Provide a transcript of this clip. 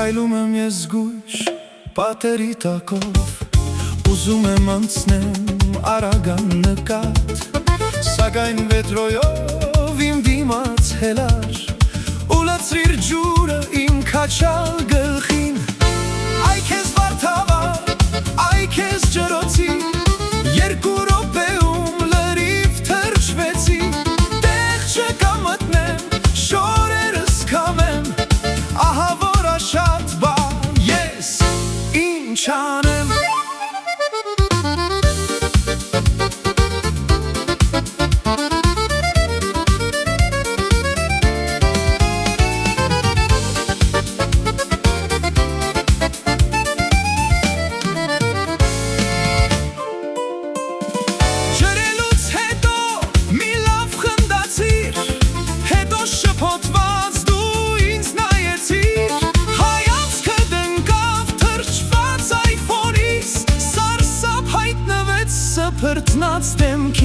Քայլում եմ ես զգույշ պատերի տակով, ուզում եմ անցնեմ արագան նկատ, սակայն վետրոյով իմ դիմաց հելար, ու լցրիր ջուրը իմ քաչալ գլխին։ Այ քեզ վարդավա, այ քեզ ջրոցի, երկու րոպեում լրիվ թրջվեցի, տեղ չկա մտնեմ, շորերս քամեմ, ահա որ աշատ բա ես ինչ անեմ։ Փրտնած դեմքիս